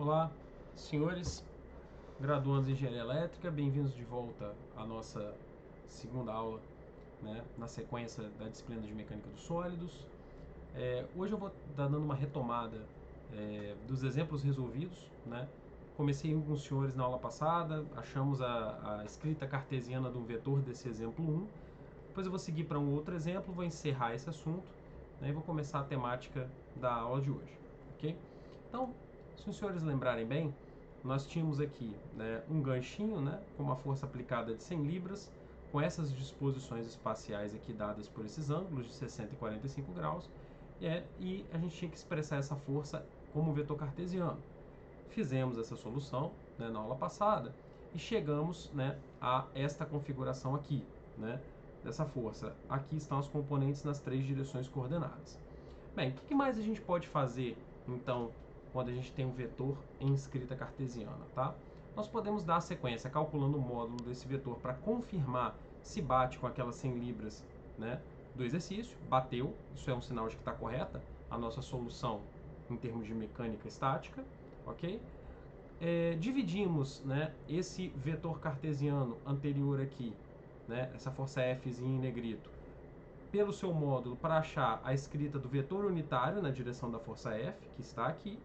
Olá, senhores graduandos em Engenharia Elétrica, bem-vindos de volta à nossa segunda aula, né, na sequência da disciplina de Mecânica dos Sólidos. Hoje eu vou estar dando uma retomada dos exemplos resolvidos, né? Comecei com os senhores na aula passada, achamos a escrita cartesiana de um vetor desse exemplo 1. Depois eu vou seguir para um outro exemplo, vou encerrar esse assunto, né, e vou começar a temática da aula de hoje, ok? Então, se os senhores lembrarem bem, nós tínhamos aqui, né, um ganchinho, né, com uma força aplicada de 100 libras, com essas disposições espaciais aqui dadas por esses ângulos de 60 e 45 graus, e a gente tinha que expressar essa força como vetor cartesiano. Fizemos essa solução, né, na aula passada e chegamos, né, a esta configuração aqui, né, dessa força. Aqui estão os componentes nas três direções coordenadas. Bem, o que mais a gente pode fazer, então, quando a gente tem um vetor em escrita cartesiana, tá? Nós podemos dar a sequência calculando o módulo desse vetor para confirmar se bate com aquelas 100 libras, né, do exercício. Bateu, isso é um sinal de que está correta a nossa solução em termos de mecânica estática, ok? Dividimos, né, esse vetor cartesiano anterior aqui, né, essa força F em negrito, pelo seu módulo para achar a escrita do vetor unitário na direção da força F, que está aqui.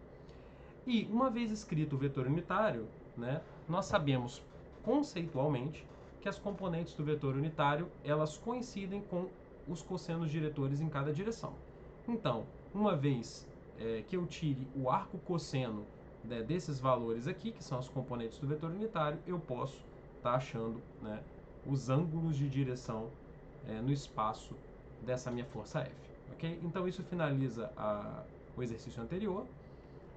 E uma vez escrito o vetor unitário, né, nós sabemos conceitualmente que as componentes do vetor unitário elas coincidem com os cossenos diretores em cada direção. Então, uma vez que eu tire o arco cosseno, né, desses valores aqui, que são as componentes do vetor unitário, eu posso estar achando, né, os ângulos de direção no espaço dessa minha força F. Okay? Então isso finaliza o exercício anterior.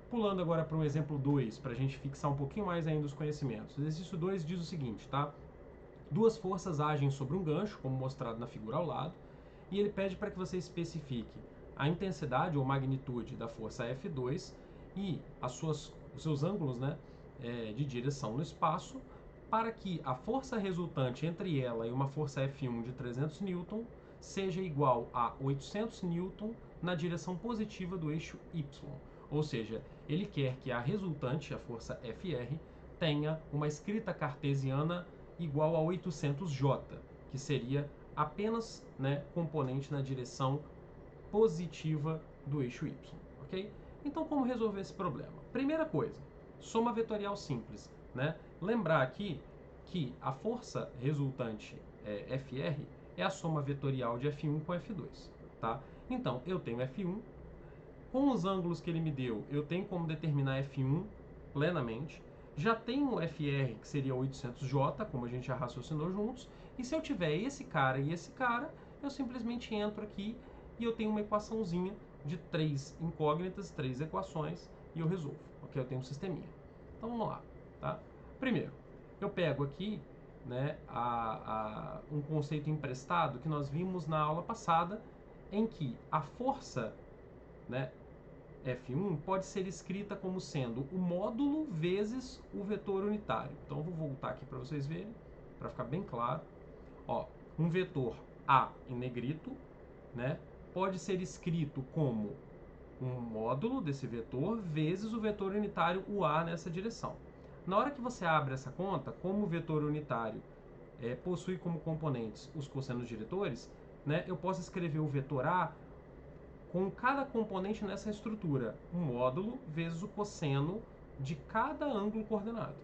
Pulando agora para um exemplo 2, para a gente fixar um pouquinho mais ainda os conhecimentos. O exercício 2 diz o seguinte, tá? Duas forças agem sobre um gancho, como mostrado na figura ao lado, e ele pede para que você especifique a intensidade ou magnitude da força F2 e os seus ângulos, né, de direção no espaço, para que a força resultante entre ela e uma força F1 de 300 N seja igual a 800 N na direção positiva do eixo Y. Ou seja, ele quer que a resultante, a força Fr, tenha uma escrita cartesiana igual a 800J, que seria apenas, né, componente na direção positiva do eixo Y. Ok? Então, como resolver esse problema? Primeira coisa, soma vetorial simples. Né? Lembrar aqui que a força resultante Fr é a soma vetorial de F1 com F2. Tá? Então, eu tenho F1, com os ângulos que ele me deu, eu tenho como determinar F1 plenamente. Já tenho o Fr, que seria 800J, como a gente já raciocinou juntos. E se eu tiver esse cara e esse cara, eu simplesmente entro aqui e eu tenho uma equaçãozinha de 3 incógnitas, 3 equações, e eu resolvo. Ok? Eu tenho um sisteminha. Então vamos lá. Tá? Primeiro, eu pego aqui, né, um conceito emprestado que nós vimos na aula passada, em que a força, né, F1 pode ser escrita como sendo o módulo vezes o vetor unitário. Então eu vou voltar aqui para vocês verem, para ficar bem claro. Ó, um vetor A em negrito, né, pode ser escrito como um módulo desse vetor vezes o vetor unitário o A nessa direção. Na hora que você abre essa conta, como o vetor unitário possui como componentes os cossenos diretores, né, eu posso escrever o vetor A com cada componente nessa estrutura, um módulo vezes o cosseno de cada ângulo coordenado.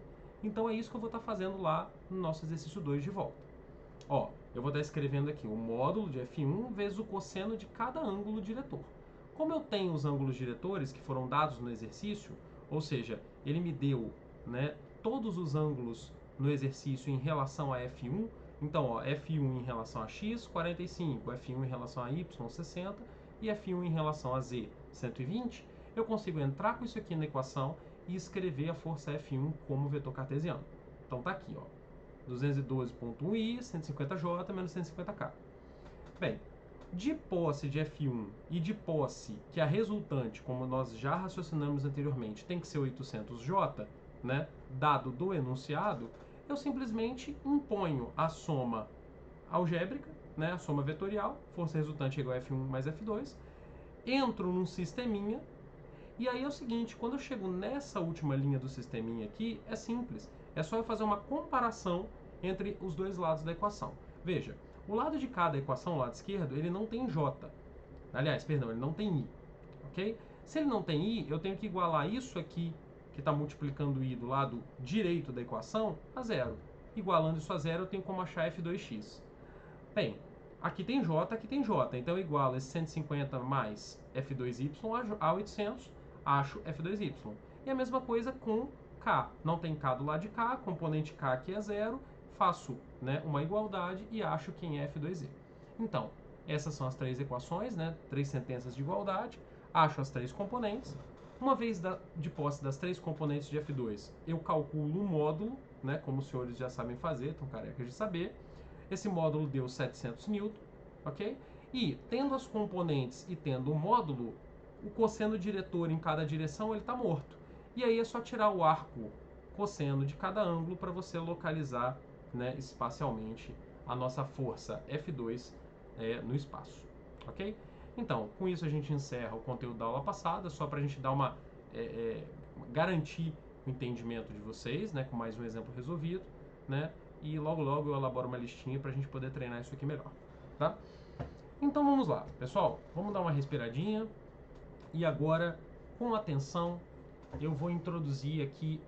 Então é isso que eu vou estar fazendo lá no nosso exercício 2 de volta. Ó, eu vou estar escrevendo aqui o módulo de F1 vezes o cosseno de cada ângulo diretor. Como eu tenho os ângulos diretores que foram dados no exercício, ou seja, ele me deu, né, todos os ângulos no exercício em relação a F1, então ó, F1 em relação a X, 45, F1 em relação a Y, 60, e F1 em relação a Z, 120, eu consigo entrar com isso aqui na equação e escrever a força F1 como vetor cartesiano. Então tá aqui, ó, 212.1i, 150j menos 150k. Bem, de posse de F1 e de posse que a resultante, como nós já raciocinamos anteriormente, tem que ser 800j, né, dado do enunciado, eu simplesmente imponho a soma algébrica, né, a soma vetorial, força resultante é igual a F1 mais F2, entro num sisteminha E aí é o seguinte, quando eu chego nessa última linha do sisteminha aqui, é simples. É só eu fazer uma comparação entre os dois lados da equação. Veja, o lado de cá da equação, o lado esquerdo, ele não tem j. Aliás, perdão, ele não tem i, ok? Se ele não tem i, eu tenho que igualar isso aqui, que está multiplicando i do lado direito da equação, a zero. Igualando isso a zero, eu tenho como achar f2x. Bem, aqui tem j, aqui tem j, então eu igualo esse 150 mais f2y a 800, acho f2y. E a mesma coisa com k. Não tem k do lado de cá, componente k aqui é zero, faço, né, uma igualdade e acho quem é f2y. Então, essas são as três equações, né, três sentenças de igualdade, acho as três componentes. Uma vez de posse das três componentes de f2, eu calculo o módulo, né, como os senhores já sabem fazer, estão carecas de saber. Esse módulo deu 700 N, ok? E, tendo as componentes e tendo o módulo, o cosseno diretor em cada direção ele está morto. E aí é só tirar o arco cosseno de cada ângulo para você localizar, né, espacialmente a nossa força F2 no espaço, ok? Então, com isso a gente encerra o conteúdo da aula passada, só para a gente dar uma garantir o entendimento de vocês, né, com mais um exemplo resolvido, né? E logo logo eu elaboro uma listinha para a gente poder treinar isso aqui melhor, tá? Então vamos lá, pessoal, vamos dar uma respiradinha e agora, com atenção, eu vou introduzir aqui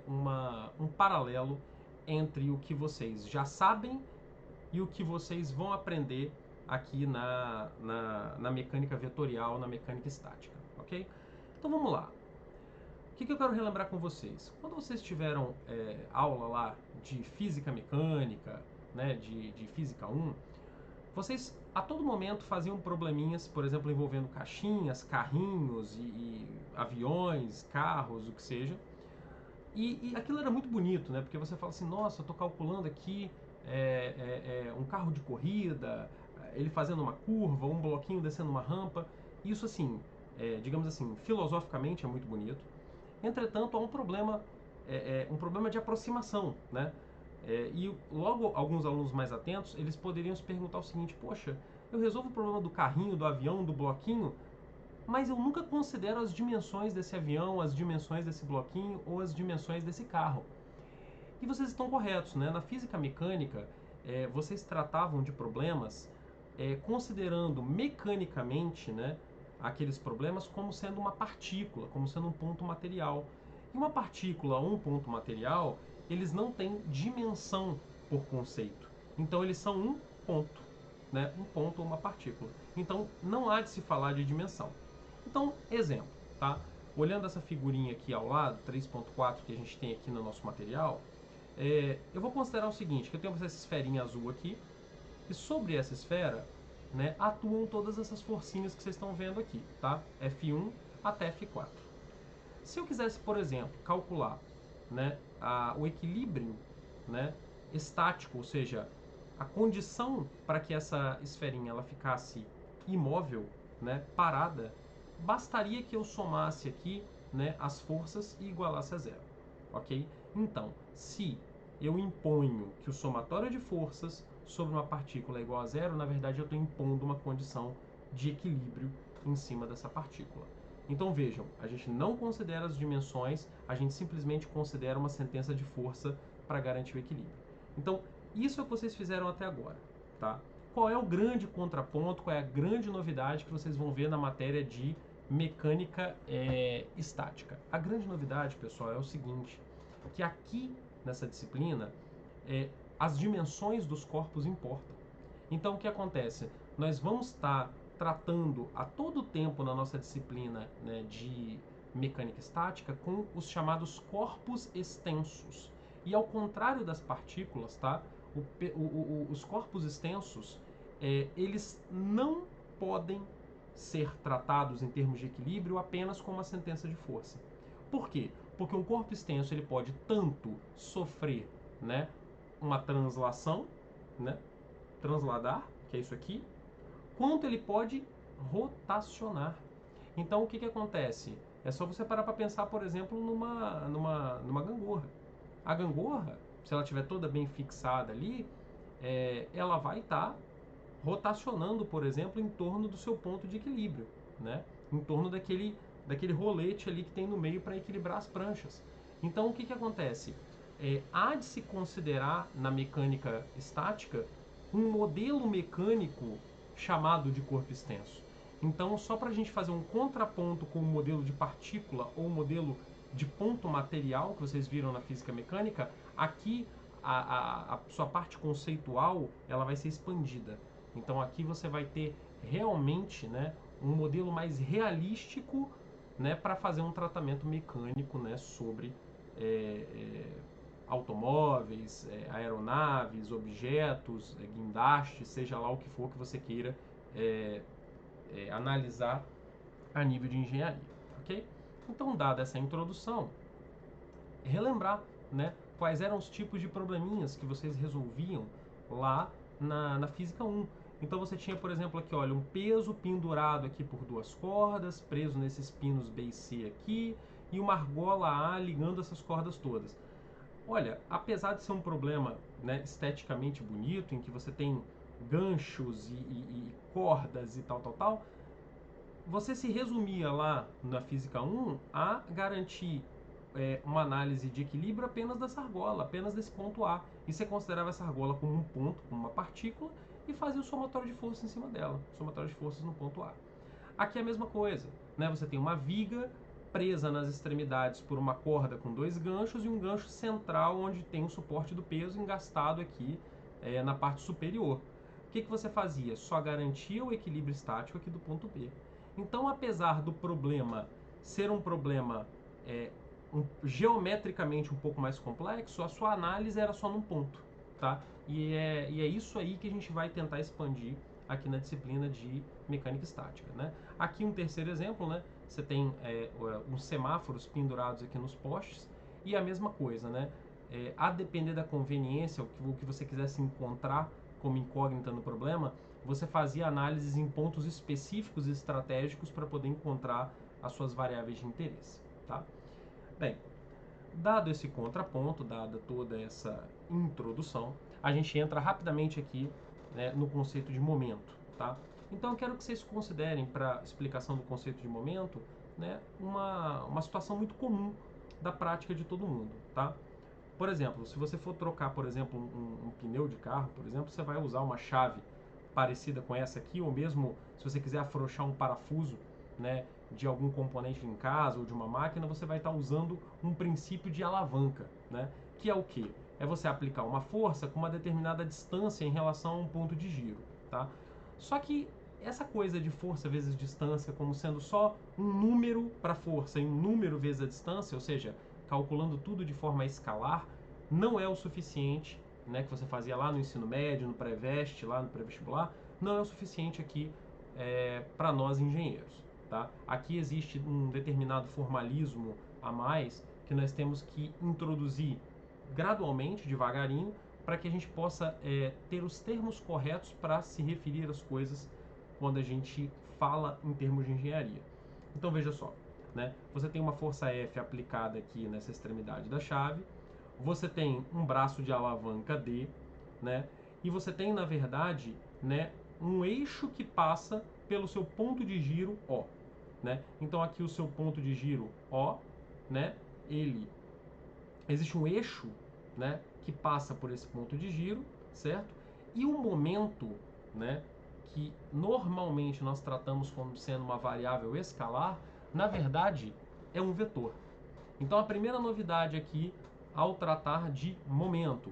um paralelo entre o que vocês já sabem e o que vocês vão aprender aqui na mecânica vetorial, na mecânica estática, ok? Então vamos lá. O que eu quero relembrar com vocês? Quando vocês tiveram aula lá de física mecânica, né, de física 1, vocês a todo momento faziam probleminhas, por exemplo, envolvendo caixinhas, carrinhos e aviões, carros, o que seja. E aquilo era muito bonito, né? Porque você fala assim, nossa, eu estou calculando aqui um carro de corrida, ele fazendo uma curva, um bloquinho descendo uma rampa. Isso, assim, digamos assim, filosoficamente é muito bonito. Entretanto, há um problema de aproximação, né? E logo alguns alunos mais atentos, eles poderiam se perguntar o seguinte, poxa, eu resolvo o problema do carrinho, do avião, do bloquinho, mas eu nunca considero as dimensões desse avião, as dimensões desse bloquinho ou as dimensões desse carro. E vocês estão corretos, né? Na física mecânica, vocês tratavam de problemas considerando mecanicamente, né, aqueles problemas como sendo uma partícula, como sendo um ponto material. E uma partícula ou um ponto material, eles não têm dimensão por conceito. Então eles são um ponto, né? Um ponto ou uma partícula. Então não há de se falar de dimensão. Então, exemplo, tá? Olhando essa figurinha aqui ao lado, 3.4 que a gente tem aqui no nosso material, eu vou considerar o seguinte, que eu tenho essa esferinha azul aqui, e sobre essa esfera, né, atuam todas essas forcinhas que vocês estão vendo aqui, tá? F1 até F4. Se eu quisesse, por exemplo, calcular, né, o equilíbrio, né, estático, ou seja, a condição para que essa esferinha ela ficasse imóvel, né, parada, bastaria que eu somasse aqui, né, as forças e igualasse a zero, ok? Então, se eu imponho que o somatório de forças sobre uma partícula é igual a zero, na verdade eu estou impondo uma condição de equilíbrio em cima dessa partícula. Então vejam, a gente não considera as dimensões, a gente simplesmente considera uma sentença de força para garantir o equilíbrio. Então, isso é o que vocês fizeram até agora, tá? Qual é o grande contraponto, qual é a grande novidade que vocês vão ver na matéria de mecânica estática? A grande novidade, pessoal, é o seguinte, que aqui nessa disciplina, as dimensões dos corpos importam. Então, o que acontece? Nós vamos estar tratando a todo tempo na nossa disciplina, né, de mecânica estática com os chamados corpos extensos. E ao contrário das partículas, tá? Os corpos extensos, eles não podem ser tratados em termos de equilíbrio apenas com uma sentença de força. Por quê? Porque um corpo extenso ele pode tanto sofrer, né, uma translação, né, transladar, que é isso aqui, quanto ele pode rotacionar. Então o que acontece? É só você parar para pensar, por exemplo, numa gangorra. A gangorra, se ela estiver toda bem fixada ali, ela vai estar rotacionando, por exemplo, em torno do seu ponto de equilíbrio, né? Em torno daquele daquele rolete ali que tem no meio para equilibrar as pranchas. Então o que acontece? Há de se considerar na mecânica estática um modelo mecânico chamado de corpo extenso. Então, só para a gente fazer um contraponto com o modelo de partícula ou o modelo de ponto material que vocês viram na física mecânica, aqui a sua parte conceitual ela vai ser expandida. Então aqui você vai ter realmente, né, um modelo mais realístico, né, para fazer um tratamento mecânico, né, sobre automóveis, aeronaves, objetos, guindastes, seja lá o que for que você queira analisar a nível de engenharia, ok? Então, dada essa introdução, relembrar, né, quais eram os tipos de probleminhas que vocês resolviam lá na Física 1. Então você tinha, por exemplo, aqui, olha, um peso pendurado aqui por duas cordas, preso nesses pinos B e C aqui, e uma argola A ligando essas cordas todas. Olha, apesar de ser um problema, né, esteticamente bonito, em que você tem ganchos e cordas e tal, você se resumia lá na Física 1 a garantir uma análise de equilíbrio apenas dessa argola, apenas desse ponto A. E você considerava essa argola como um ponto, como uma partícula, e fazia o somatório de forças em cima dela, somatório de forças no ponto A. Aqui é a mesma coisa, né? Você tem uma viga presa nas extremidades por uma corda com dois ganchos e um gancho central onde tem o suporte do peso engastado aqui na parte superior. O que você fazia? Só garantia o equilíbrio estático aqui do ponto B. Então, apesar do problema ser um problema geometricamente um pouco mais complexo, a sua análise era só num ponto, tá? E é isso aí que a gente vai tentar expandir aqui na disciplina de mecânica estática, né? Aqui um terceiro exemplo, né? Você tem uns semáforos pendurados aqui nos postes e a mesma coisa, né? A depender da conveniência, o que você quisesse encontrar como incógnita no problema, você fazia análises em pontos específicos e estratégicos para poder encontrar as suas variáveis de interesse, tá? Bem, dado esse contraponto, dada toda essa introdução, a gente entra rapidamente aqui, né, no conceito de momento, tá? Então eu quero que vocês considerem, para explicação do conceito de momento, né, uma situação muito comum da prática de todo mundo, tá? Por exemplo, se você for trocar, por exemplo, um pneu de carro, por exemplo, você vai usar uma chave parecida com essa aqui, ou mesmo se você quiser afrouxar um parafuso, né, de algum componente em casa ou de uma máquina, você vai estar usando um princípio de alavanca, né, que é o quê? É você aplicar uma força com uma determinada distância em relação a um ponto de giro, tá? Só que essa coisa de força vezes distância como sendo só um número para força e um número vezes a distância, ou seja, calculando tudo de forma escalar, não é o suficiente, né, que você fazia lá no ensino médio, no pré-veste, lá no pré-vestibular, não é o suficiente aqui para nós engenheiros, tá? Aqui existe um determinado formalismo a mais que nós temos que introduzir gradualmente, devagarinho, para que a gente possa ter os termos corretos para se referir às coisas quando a gente fala em termos de engenharia. Então veja só, né? Você tem uma força F aplicada aqui nessa extremidade da chave, você tem um braço de alavanca D, né? E você tem, na verdade, né, um eixo que passa pelo seu ponto de giro O, né? Então aqui o seu ponto de giro O, né? Existe um eixo, né, que passa por esse ponto de giro, certo? E o momento, né, que normalmente nós tratamos como sendo uma variável escalar, na verdade é um vetor. Então a primeira novidade aqui ao tratar de momento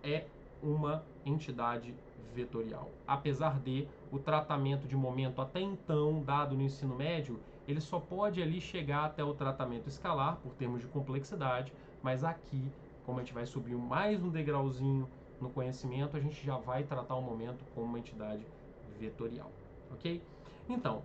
é uma entidade vetorial. Apesar de o tratamento de momento até então dado no ensino médio, ele só pode ali chegar até o tratamento escalar por termos de complexidade, mas aqui, como a gente vai subir mais um degrauzinho no conhecimento, a gente já vai tratar o momento como uma entidade vetorial, ok? Então,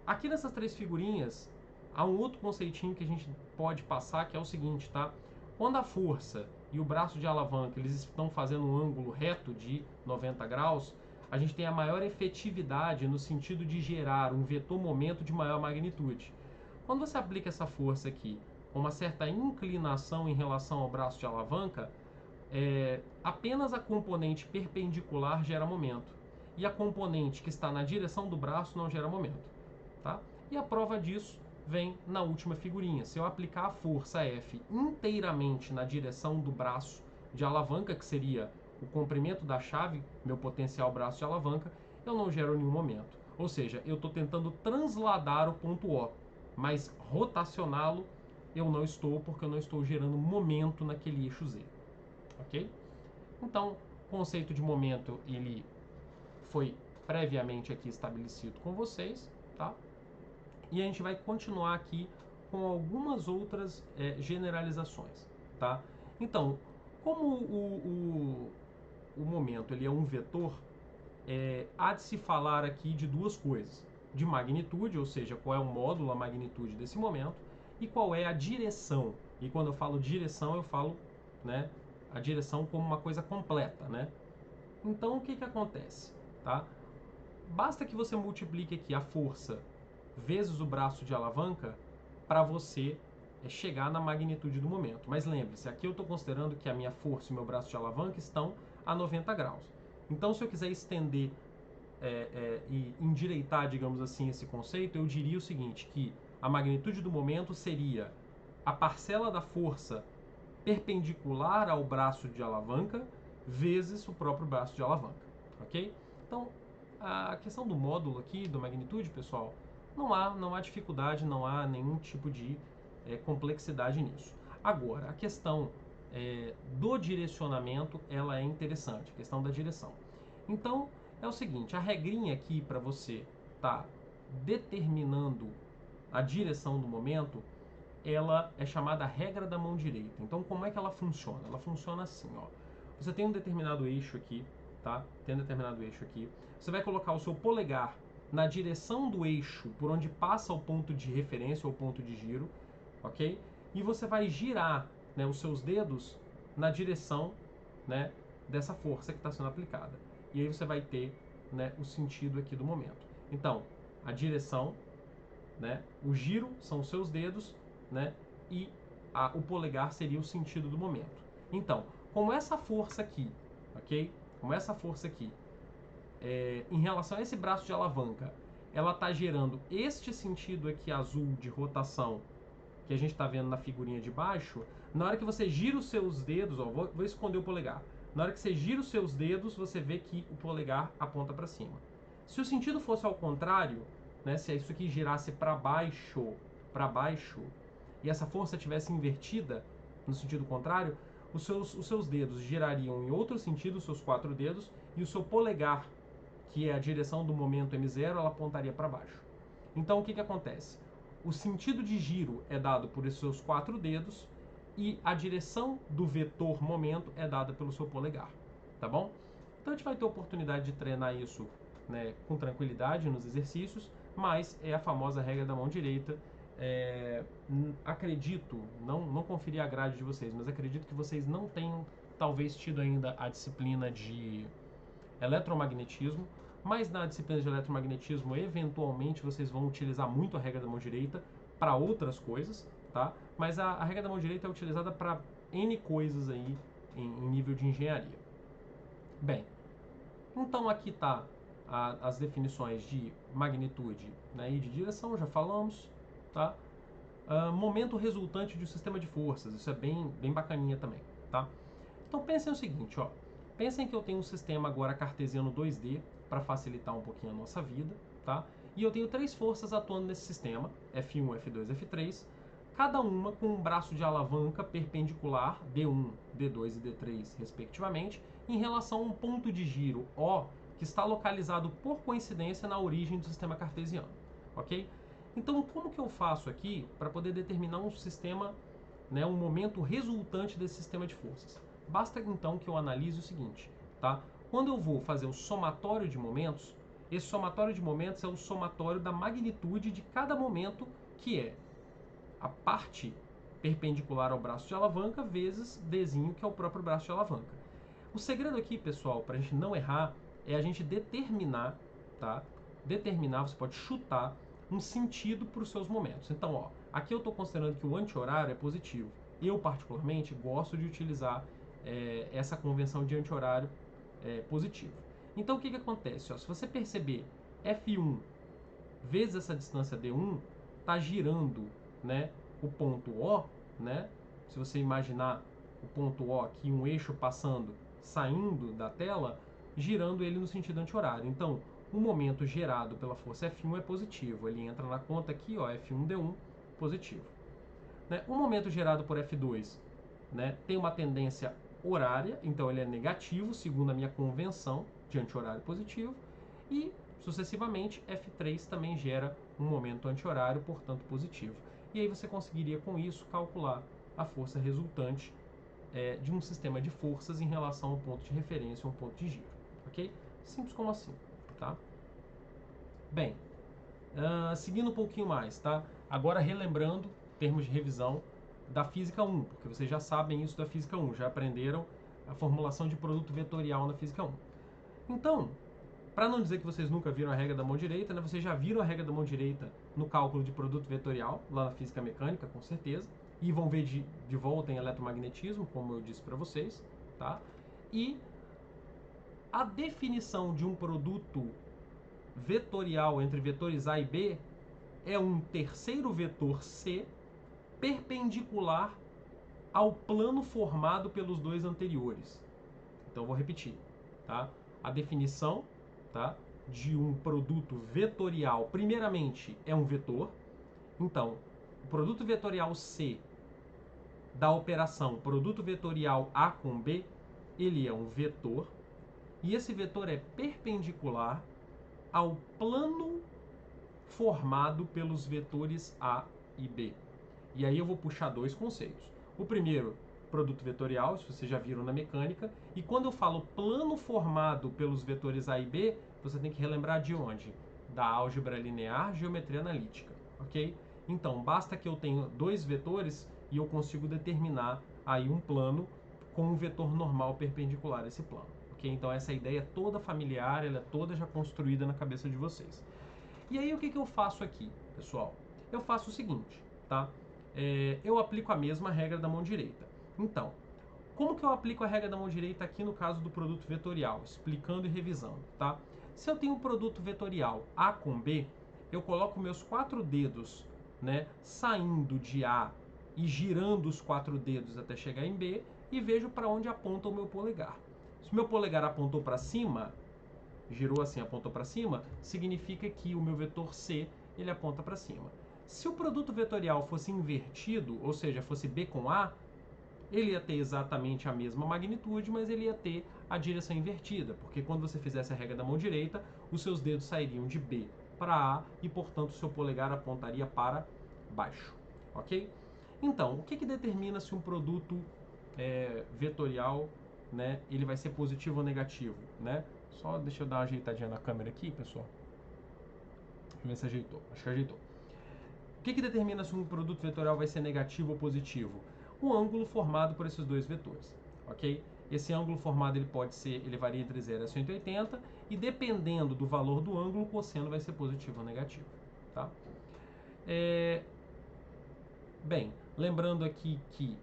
aqui nessas três figurinhas há um outro conceitinho que a gente pode passar, que é o seguinte, tá? Quando a força e o braço de alavanca eles estão fazendo um ângulo reto de 90 graus, a gente tem a maior efetividade no sentido de gerar um vetor momento de maior magnitude. Quando você aplica essa força aqui com uma certa inclinação em relação ao braço de alavanca, apenas a componente perpendicular gera momento e a componente que está na direção do braço não gera momento. tá? E a prova disso vem na última figurinha. Se eu aplicar a força F inteiramente na direção do braço de alavanca, que seria o comprimento da chave, meu potencial braço de alavanca, eu não gero nenhum momento. Ou seja, eu estou tentando transladar o ponto O, mas rotacioná-lo eu não estou, porque eu não estou gerando momento naquele eixo Z. Ok? Então, o conceito de momento ele foi previamente aqui estabelecido com vocês, tá? E a gente vai continuar aqui com algumas outras generalizações, tá? Então, como o momento ele é um vetor, há de se falar aqui de duas coisas. De magnitude, ou seja, qual é o módulo, a magnitude desse momento, e qual é a direção. E quando eu falo direção, eu falo, né, a direção como uma coisa completa, né? Então, o que acontece, tá? Basta que você multiplique aqui a força vezes o braço de alavanca para você chegar na magnitude do momento. Mas lembre-se, aqui eu estou considerando que a minha força e o meu braço de alavanca estão a 90 graus. Então, se eu quiser estender e endireitar, digamos assim, esse conceito, eu diria o seguinte, que a magnitude do momento seria a parcela da força perpendicular ao braço de alavanca vezes o próprio braço de alavanca, ok? Então, a questão do módulo aqui, da magnitude, pessoal, não há dificuldade, não há nenhum tipo de complexidade nisso. Agora, a questão do direcionamento, ela é interessante, a questão da direção. Então, é o seguinte, a regrinha aqui para você estar determinando a direção do momento, ela é chamada regra da mão direita. Então, como é que ela funciona? Ela funciona assim, ó. Você tem um determinado eixo aqui, tá? Tem um determinado eixo aqui. Você vai colocar o seu polegar na direção do eixo por onde passa o ponto de referência ou ponto de giro, ok? E você vai girar, né, os seus dedos na direção, né, dessa força que está sendo aplicada. E aí você vai ter, né, o sentido aqui do momento. Então, a direção, né, o giro são os seus dedos, né, e o polegar seria o sentido do momento. Então, como essa força aqui, ok? Como essa força aqui, em relação a esse braço de alavanca, ela está gerando este sentido aqui azul de rotação que a gente está vendo na figurinha de baixo. Na hora que você gira os seus dedos, ó, vou esconder o polegar. Na hora que você gira os seus dedos, você vê que o polegar aponta para cima. Se o sentido fosse ao contrário, né, se isso aqui girasse para baixo, e essa força tivesse invertida no sentido contrário, os seus dedos girariam em outro sentido, os seus 4 dedos, e o seu polegar, que é a direção do momento m0, ela apontaria para baixo. Então, o que acontece? O sentido de giro é dado por esses seus 4 dedos e a direção do vetor momento é dada pelo seu polegar, tá bom? Então, a gente vai ter oportunidade de treinar isso, né, com tranquilidade nos exercícios, mas é a famosa regra da mão direita. Acredito, não conferi a grade de vocês, mas acredito que vocês não tenham talvez tido ainda a disciplina de eletromagnetismo, mas na disciplina de eletromagnetismo, eventualmente, vocês vão utilizar muito a regra da mão direita para outras coisas, tá? Mas a regra da mão direita é utilizada para N coisas aí em nível de engenharia. Bem, então aqui está as definições de magnitude, né, e de direção, já falamos, tá? Momento resultante de um sistema de forças, isso é bem bacaninha também, tá? Então pensem o seguinte, ó. Pensem que eu tenho um sistema agora cartesiano 2D para facilitar um pouquinho a nossa vida, tá? E eu tenho 3 forças atuando nesse sistema, F1, F2, F3, cada uma com um braço de alavanca perpendicular, D1, D2 e D3, respectivamente, em relação a um ponto de giro O, que está localizado por coincidência na origem do sistema cartesiano, ok? Então, como que eu faço aqui para poder determinar um sistema, né, um momento resultante desse sistema de forças? Basta então que eu analise o seguinte, tá? Quando eu vou fazer o somatório de momentos, esse somatório de momentos é o somatório da magnitude de cada momento, que é a parte perpendicular ao braço de alavanca vezes Dzinho, que é o próprio braço de alavanca. O segredo aqui, pessoal, para a gente não errar, é a gente determinar, tá? Determinar, você pode chutar um sentido para os seus momentos. Então, ó, aqui eu estou considerando que o anti-horário é positivo. Eu, particularmente, gosto de utilizar essa convenção de anti-horário positivo. Então, o que acontece? Ó, se você perceber F1 vezes essa distância d1 está girando, né, o ponto O, né? Se você imaginar o ponto O aqui, um eixo passando, saindo da tela, girando ele no sentido anti-horário. Então, o momento gerado pela força F1 é positivo. Ele entra na conta aqui, ó, F1D1, positivo. Né? O momento gerado por F2, né, tem uma tendência horária, então ele é negativo, segundo a minha convenção de anti-horário positivo. E, sucessivamente, F3 também gera um momento anti-horário, portanto positivo. E aí você conseguiria, com isso, calcular a força resultante de um sistema de forças em relação a um ponto de referência ou um ponto de giro. Ok? Simples como assim. Tá? Bem, seguindo um pouquinho mais, tá? Agora relembrando, termos de revisão da Física 1, porque vocês já sabem isso da Física 1, já aprenderam a formulação de produto vetorial na Física 1. Então, para não dizer que vocês nunca viram a regra da mão direita, né, vocês já viram a regra da mão direita no cálculo de produto vetorial, lá na física mecânica, com certeza, e vão ver de volta em eletromagnetismo, como eu disse para vocês, tá? E a definição de um produto vetorial entre vetores A e B é um terceiro vetor C perpendicular ao plano formado pelos dois anteriores. Então, eu vou repetir, tá? A definição, tá, de um produto vetorial, primeiramente, é um vetor. Então, o produto vetorial C da operação produto vetorial A com B, ele é um vetor, e esse vetor é perpendicular ao plano formado pelos vetores A e B. E aí eu vou puxar dois conceitos. O primeiro, produto vetorial, isso vocês já viram na mecânica. E quando eu falo plano formado pelos vetores A e B, você tem que relembrar de onde? Da álgebra linear, geometria analítica, ok? Então, basta que eu tenha dois vetores e eu consigo determinar aí um plano com um vetor normal perpendicular a esse plano, ok? Então, essa ideia é toda familiar, ela é toda já construída na cabeça de vocês. E aí, o que eu faço aqui, pessoal? Eu faço o seguinte, tá? Eu aplico a mesma regra da mão direita. Então, como que eu aplico a regra da mão direita aqui no caso do produto vetorial? Explicando e revisando, tá? Se eu tenho um produto vetorial A com B, eu coloco meus 4 dedos, né, saindo de A e girando os 4 dedos até chegar em B e vejo para onde aponta o meu polegar. Se o meu polegar apontou para cima, girou assim, apontou para cima, significa que o meu vetor C, ele aponta para cima. Se o produto vetorial fosse invertido, ou seja, fosse B com A, ele ia ter exatamente a mesma magnitude, mas ele ia ter a direção invertida, porque quando você fizesse a regra da mão direita, os seus dedos sairiam de B para A e, portanto, o seu polegar apontaria para baixo, ok? Então, o que determina se um produto vetorial, né, ele vai ser positivo ou negativo, né? Só deixa eu dar uma ajeitadinha na câmera aqui, pessoal. Deixa eu ver se ajeitou. Acho que ajeitou. O que determina se um produto vetorial vai ser negativo ou positivo? O ângulo formado por esses dois vetores, ok? Esse ângulo formado ele varia entre 0 e 180 e dependendo do valor do ângulo, o cosseno vai ser positivo ou negativo, tá? Bem, lembrando aqui que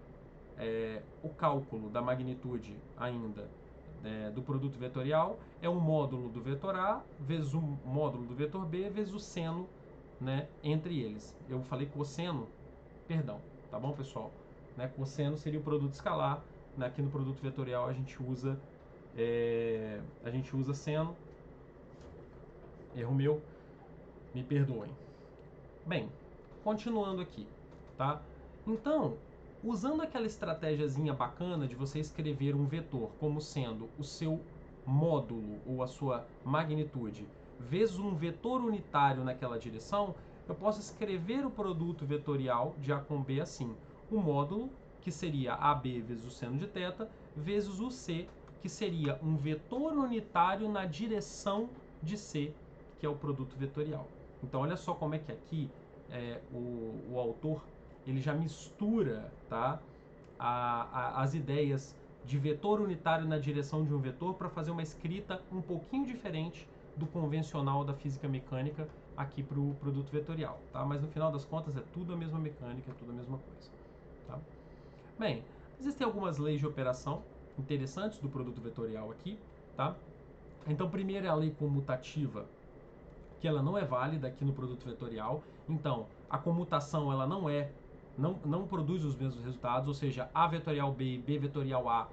o cálculo da magnitude ainda do produto vetorial é um módulo do vetor A vezes o módulo do vetor B vezes o seno, né, entre eles. Eu falei cosseno, perdão, tá bom, pessoal? Né, cosseno seria o produto escalar, né, aqui no produto vetorial a gente usa seno. Erro meu, me perdoem. Bem, continuando aqui, tá? Então, usando aquela estratégiazinha bacana de você escrever um vetor como sendo o seu módulo ou a sua magnitude vezes um vetor unitário naquela direção, eu posso escrever o produto vetorial de A com B assim. O módulo, que seria AB vezes o seno de θ, vezes o C, que seria um vetor unitário na direção de C, que é o produto vetorial. Então, olha só como é que aqui o autor ele já mistura, tá, as ideias de vetor unitário na direção de um vetor para fazer uma escrita um pouquinho diferente do convencional da física mecânica aqui para o produto vetorial, tá? Mas no final das contas é tudo a mesma mecânica, é tudo a mesma coisa, tá? Bem, existem algumas leis de operação interessantes do produto vetorial aqui, tá? Então, primeiro é a lei comutativa, que ela não é válida aqui no produto vetorial. Então, a comutação ela não produz os mesmos resultados, ou seja, A vetorial B e B vetorial A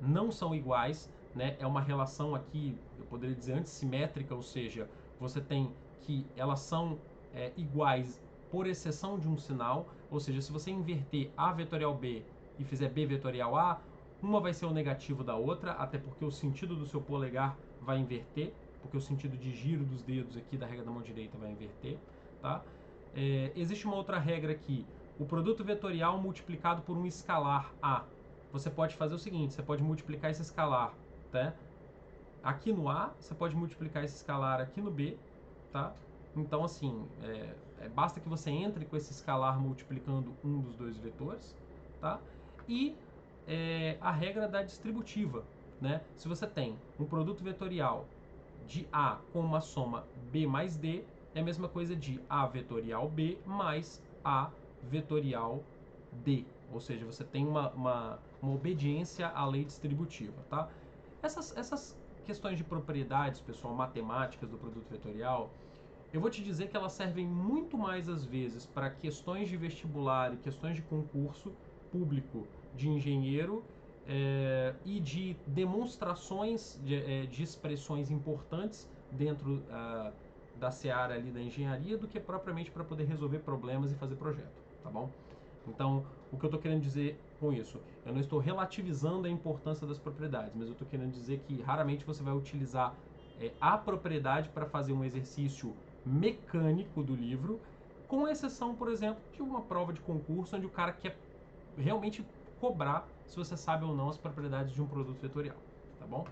não são iguais, né? É uma relação aqui, eu poderia dizer, antissimétrica, ou seja, você tem que elas são iguais por exceção de um sinal, ou seja, se você inverter A vetorial B e fizer B vetorial A, uma vai ser o negativo da outra, até porque o sentido do seu polegar vai inverter, porque o sentido de giro dos dedos aqui da regra da mão direita vai inverter, tá? Existe uma outra regra aqui, o produto vetorial multiplicado por um escalar A. Você pode fazer o seguinte, você pode multiplicar esse escalar, tá? Aqui no A, você pode multiplicar esse escalar aqui no B, tá? Então, assim, basta que você entre com esse escalar multiplicando um dos dois vetores, tá? E a regra da distributiva, né? Se você tem um produto vetorial de A com uma soma B mais D, é a mesma coisa de A vetorial B mais A vetorial D. Ou seja, você tem uma obediência à lei distributiva, tá? Essas questões de propriedades, pessoal, matemáticas do produto vetorial, eu vou te dizer que elas servem muito mais às vezes para questões de vestibular e questões de concurso público de engenheiro e de demonstrações de expressões importantes dentro da seara ali da engenharia do que propriamente para poder resolver problemas e fazer projeto, tá bom? Então, o que eu estou querendo dizer com isso? Eu não estou relativizando a importância das propriedades, mas eu estou querendo dizer que raramente você vai utilizar a propriedade para fazer um exercício mecânico do livro, com exceção, por exemplo, de uma prova de concurso onde o cara quer realmente cobrar se você sabe ou não as propriedades de um produto vetorial, tá bom?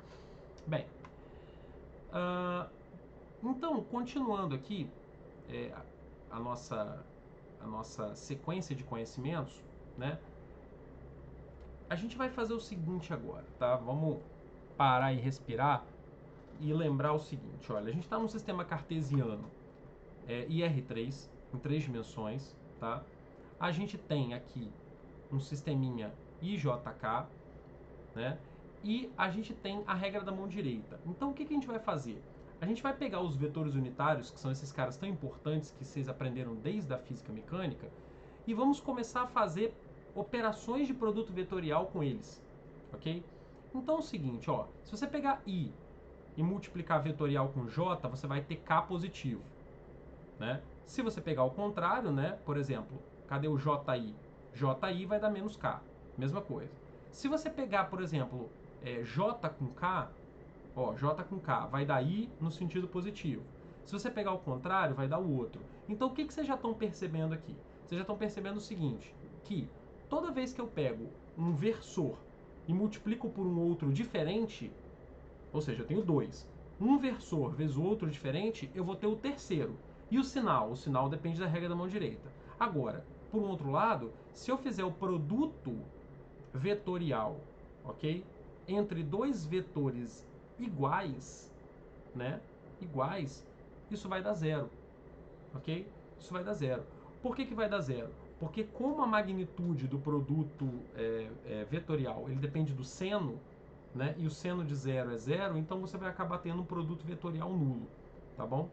Bem, então, continuando aqui a nossa sequência de conhecimentos, né? A gente vai fazer o seguinte agora, tá? Vamos parar e respirar e lembrar o seguinte, olha, a gente está num sistema cartesiano IR3, em 3 dimensões, tá? A gente tem aqui um sisteminha IJK, né? E a gente tem a regra da mão direita. Então, o que a gente vai fazer? A gente vai pegar os vetores unitários, que são esses caras tão importantes que vocês aprenderam desde a física mecânica, e vamos começar a fazer operações de produto vetorial com eles, ok? Então é o seguinte, ó, se você pegar I e multiplicar vetorial com J, você vai ter K positivo, né? Se você pegar o contrário, né, por exemplo, cadê o JI? JI vai dar menos K, mesma coisa. Se você pegar, por exemplo, J com K, ó, J com K vai dar I no sentido positivo. Se você pegar o contrário, vai dar o outro. Então, o que vocês já estão percebendo aqui? Vocês já estão percebendo o seguinte, que toda vez que eu pego um versor e multiplico por um outro diferente, ou seja, eu tenho dois, um versor vezes o outro diferente, eu vou ter o terceiro. E o sinal? O sinal depende da regra da mão direita. Agora, por um outro lado, se eu fizer o produto vetorial, ok? Entre dois vetores iguais, né? Iguais, isso vai dar zero, ok? Isso vai dar zero. Por que vai dar zero? Porque como a magnitude do produto vetorial ele depende do seno, né? E o seno de zero é zero, então você vai acabar tendo um produto vetorial nulo, tá bom?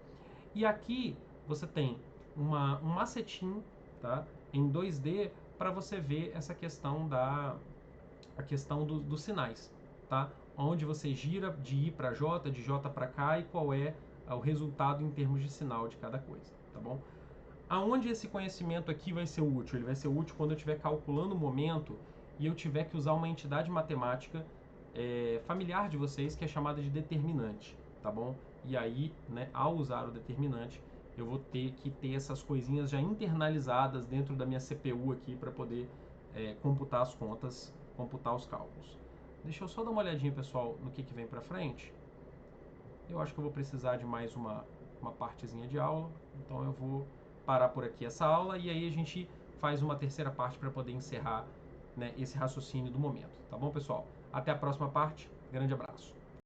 E aqui você tem um macetinho, tá? Em 2D para você ver essa questão dos sinais, tá? Onde você gira de I para J, de J para K e qual é o resultado em termos de sinal de cada coisa, tá bom? Aonde esse conhecimento aqui vai ser útil? Ele vai ser útil quando eu estiver calculando o momento e eu tiver que usar uma entidade matemática familiar de vocês que é chamada de determinante, tá bom? E aí, né, ao usar o determinante, eu vou ter que ter essas coisinhas já internalizadas dentro da minha CPU aqui para poder computar as contas, computar os cálculos. Deixa eu só dar uma olhadinha, pessoal, no que vem para frente. Eu acho que eu vou precisar de mais uma partezinha de aula, então eu vou parar por aqui essa aula e aí a gente faz uma terceira parte para poder encerrar, né, esse raciocínio do momento. Tá bom, pessoal? Até a próxima parte. Grande abraço.